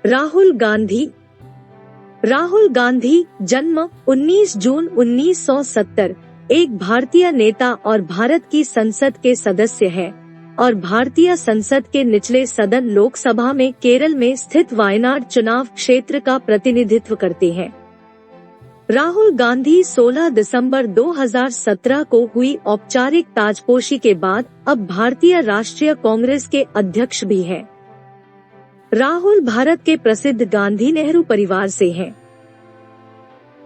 राहुल गांधी। राहुल गांधी जन्म 19 जून 1970, एक भारतीय नेता और भारत की संसद के सदस्य है और भारतीय संसद के निचले सदन लोकसभा में केरल में स्थित वायनाड चुनाव क्षेत्र का प्रतिनिधित्व करते हैं। राहुल गांधी 16 दिसंबर 2017 को हुई औपचारिक ताजपोशी के बाद अब भारतीय राष्ट्रीय कांग्रेस के अध्यक्ष भी हैं। राहुल भारत के प्रसिद्ध गांधी नेहरू परिवार से हैं।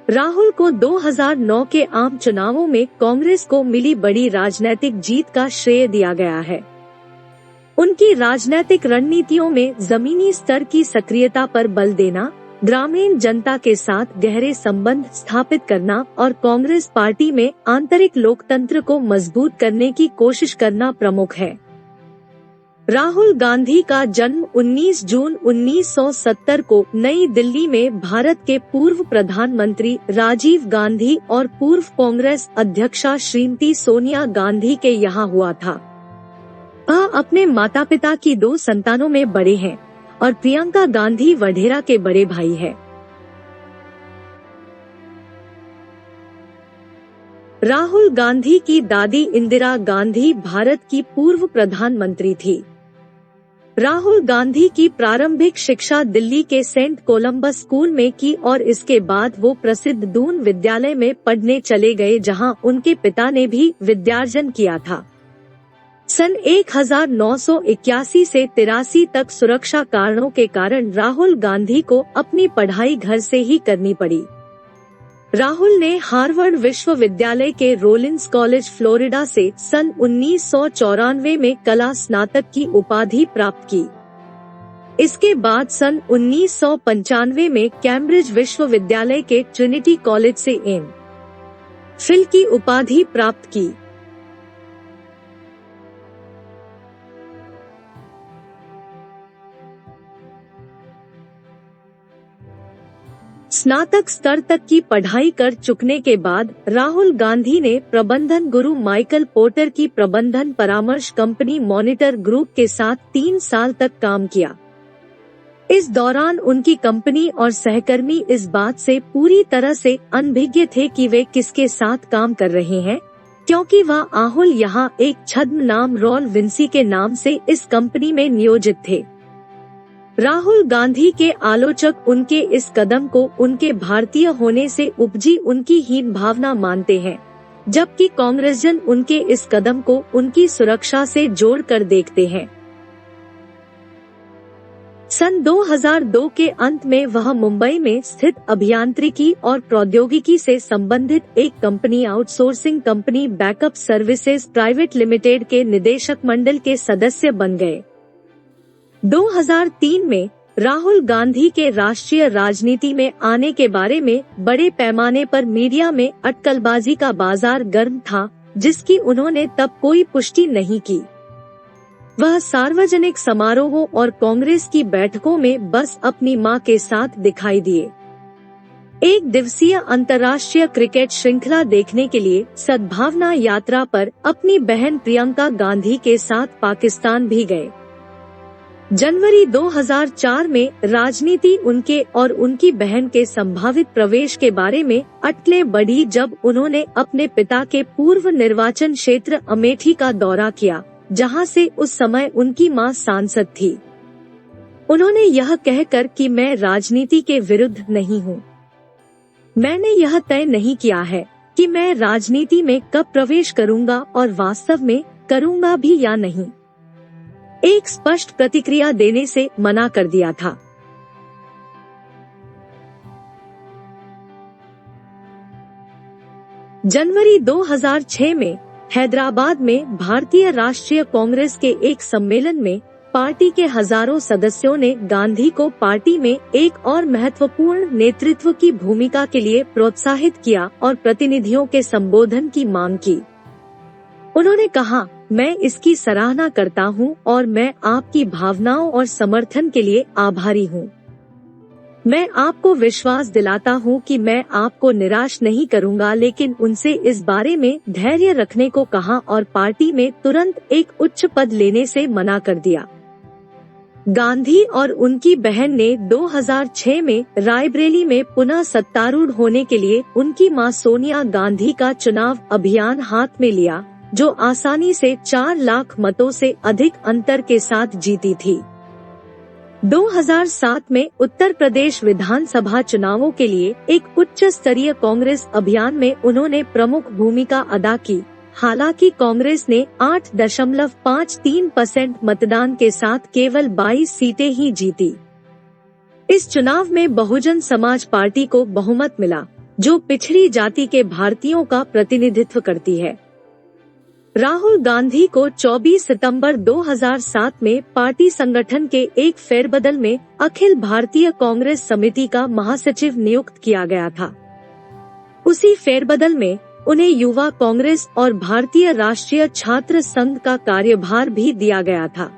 राहुल को 2009 के आम चुनावों में कांग्रेस को मिली बड़ी राजनीतिक जीत का श्रेय दिया गया है। उनकी राजनीतिक रणनीतियों में जमीनी स्तर की सक्रियता पर बल देना, ग्रामीण जनता के साथ गहरे संबंध स्थापित करना और कांग्रेस पार्टी में आंतरिक लोकतंत्र को मजबूत करने की कोशिश करना प्रमुख है। राहुल गांधी का जन्म 19 जून 1970 को नई दिल्ली में भारत के पूर्व प्रधानमंत्री राजीव गांधी और पूर्व कांग्रेस अध्यक्षा श्रीमती सोनिया गांधी के यहाँ हुआ था। वह अपने माता पिता की 2 संतानों में बड़े हैं और प्रियंका गांधी वढेरा के बड़े भाई है। राहुल गांधी की दादी इंदिरा गांधी भारत की पूर्व प्रधानमंत्री थी। राहुल गांधी की प्रारंभिक शिक्षा दिल्ली के सेंट कोलंबस स्कूल में की और इसके बाद वो प्रसिद्ध दून विद्यालय में पढ़ने चले गए, जहां उनके पिता ने भी विद्यार्जन किया था। सन 1981 से 83 तक सुरक्षा कारणों के कारण राहुल गांधी को अपनी पढ़ाई घर से ही करनी पड़ी। राहुल ने हार्वर्ड विश्वविद्यालय के रोलिंस कॉलेज फ्लोरिडा से सन 1994 में कला स्नातक की उपाधि प्राप्त की। इसके बाद सन 1995 में कैम्ब्रिज विश्वविद्यालय के ट्रिनिटी कॉलेज से एम.फिल की उपाधि प्राप्त की। स्नातक स्तर तक की पढ़ाई कर चुकने के बाद राहुल गांधी ने प्रबंधन गुरु माइकल पोर्टर की प्रबंधन परामर्श कंपनी मॉनिटर ग्रुप के साथ 3 साल तक काम किया। इस दौरान उनकी कंपनी और सहकर्मी इस बात से पूरी तरह से अनभिज्ञ थे कि वे किसके साथ काम कर रहे हैं, क्योंकि वह राहुल यहाँ एक छद्म नाम रॉल विंसी के नाम से इस कंपनी में नियोजित थे। राहुल गांधी के आलोचक उनके इस कदम को उनके भारतीय होने से उपजी उनकी हीन भावना मानते हैं, जबकि कांग्रेसजन उनके इस कदम को उनकी सुरक्षा से जोड़कर देखते हैं। सन 2002 के अंत में वह मुंबई में स्थित अभियांत्रिकी और प्रौद्योगिकी से संबंधित एक company outsourcing company backup services private limited के निदेशक मंडल के सदस्य बन गए। 2003 में राहुल गांधी के राष्ट्रीय राजनीति में आने के बारे में बड़े पैमाने पर मीडिया में अटकलबाजी का बाजार गर्म था, जिसकी उन्होंने तब कोई पुष्टि नहीं की। वह सार्वजनिक समारोहों और कांग्रेस की बैठकों में बस अपनी मां के साथ दिखाई दिए। एक दिवसीय अंतर्राष्ट्रीय क्रिकेट श्रृंखला देखने के लिए सद्भावना यात्रा पर अपनी बहन प्रियंका गांधी के साथ पाकिस्तान भी गए। जनवरी 2004 में राजनीति उनके और उनकी बहन के संभावित प्रवेश के बारे में अटकलें बढ़ी जब उन्होंने अपने पिता के पूर्व निर्वाचन क्षेत्र अमेठी का दौरा किया, जहां से उस समय उनकी मां सांसद थी। उन्होंने यह कहकर कि मैं राजनीति के विरुद्ध नहीं हूं, मैंने यह तय नहीं किया है कि मैं राजनीति में कब प्रवेश करूंगा और वास्तव में करूंगा भी या नहीं, एक स्पष्ट प्रतिक्रिया देने से मना कर दिया था। जनवरी 2006 में हैदराबाद में भारतीय राष्ट्रीय कांग्रेस के एक सम्मेलन में पार्टी के हजारों सदस्यों ने गांधी को पार्टी में एक और महत्वपूर्ण नेतृत्व की भूमिका के लिए प्रोत्साहित किया और प्रतिनिधियों के संबोधन की मांग की। उन्होंने कहा, मैं इसकी सराहना करता हूं और मैं आपकी भावनाओं और समर्थन के लिए आभारी हूं। मैं आपको विश्वास दिलाता हूं कि मैं आपको निराश नहीं करूंगा, लेकिन उनसे इस बारे में धैर्य रखने को कहा और पार्टी में तुरंत एक उच्च पद लेने से मना कर दिया। गांधी और उनकी बहन ने 2006 में रायबरेली में पुनः सत्तारूढ़ होने के लिए उनकी मां सोनिया गांधी का चुनाव अभियान हाथ में लिया, जो आसानी से 4 लाख मतों से अधिक अंतर के साथ जीती थी। 2007 में उत्तर प्रदेश विधानसभा चुनावों के लिए एक उच्च स्तरीय कांग्रेस अभियान में उन्होंने प्रमुख भूमिका अदा की। हालांकि कांग्रेस ने 8.53% मतदान के साथ केवल 22 सीटें ही जीती। इस चुनाव में बहुजन समाज पार्टी को बहुमत मिला, जो पिछड़ी जाति के भारतीयों का प्रतिनिधित्व करती है। राहुल गांधी को 24 सितंबर 2007 में पार्टी संगठन के एक फेरबदल में अखिल भारतीय कांग्रेस समिति का महासचिव नियुक्त किया गया था। उसी फेरबदल में उन्हें युवा कांग्रेस और भारतीय राष्ट्रीय छात्र संघ का कार्यभार भी दिया गया था।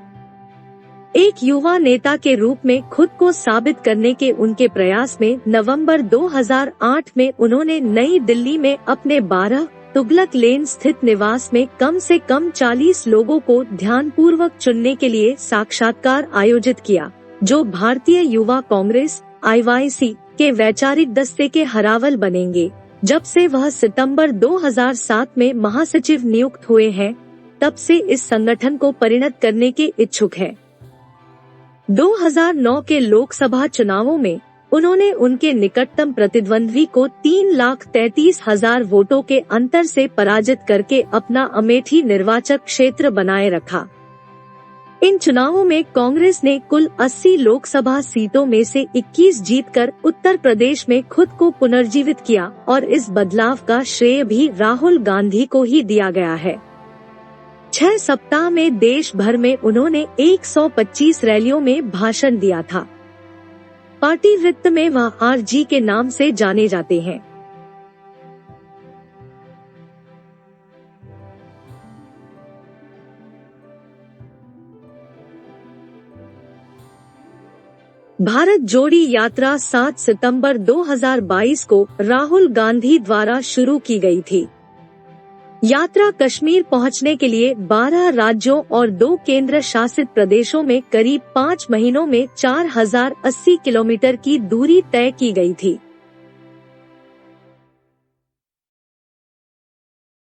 एक युवा नेता के रूप में खुद को साबित करने के उनके प्रयास में नवंबर 2008 में उन्होंने नई दिल्ली में अपने 12 तुगलक लेन स्थित निवास में कम से कम 40 लोगों को ध्यानपूर्वक चुनने के लिए साक्षात्कार आयोजित किया, जो भारतीय युवा कांग्रेस (IYC) के वैचारिक दस्ते के हरावल बनेंगे। जब से वह सितंबर 2007 में महासचिव नियुक्त हुए हैं, तब से इस संगठन को परिणत करने के इच्छुक है। 2009 के लोकसभा चुनावों में उन्होंने उनके निकटतम प्रतिद्वंद्वी को 3,33,000 वोटों के अंतर से पराजित करके अपना अमेठी निर्वाचक क्षेत्र बनाए रखा। इन चुनावों में कांग्रेस ने कुल 80 लोकसभा सीटों में से 21 जीतकर उत्तर प्रदेश में खुद को पुनर्जीवित किया और इस बदलाव का श्रेय भी राहुल गांधी को ही दिया गया है। 6 सप्ताह में देश भर में उन्होंने 125 रैलियों में भाषण दिया था। पार्टी वृत्त में वह RG के नाम से जाने जाते हैं। भारत जोड़ी यात्रा 7 सितंबर 2022 को राहुल गांधी द्वारा शुरू की गई थी। यात्रा कश्मीर पहुंचने के लिए 12 राज्यों और 2 केंद्र शासित प्रदेशों में करीब 5 महीनों में 4080 किलोमीटर की दूरी तय की गई थी।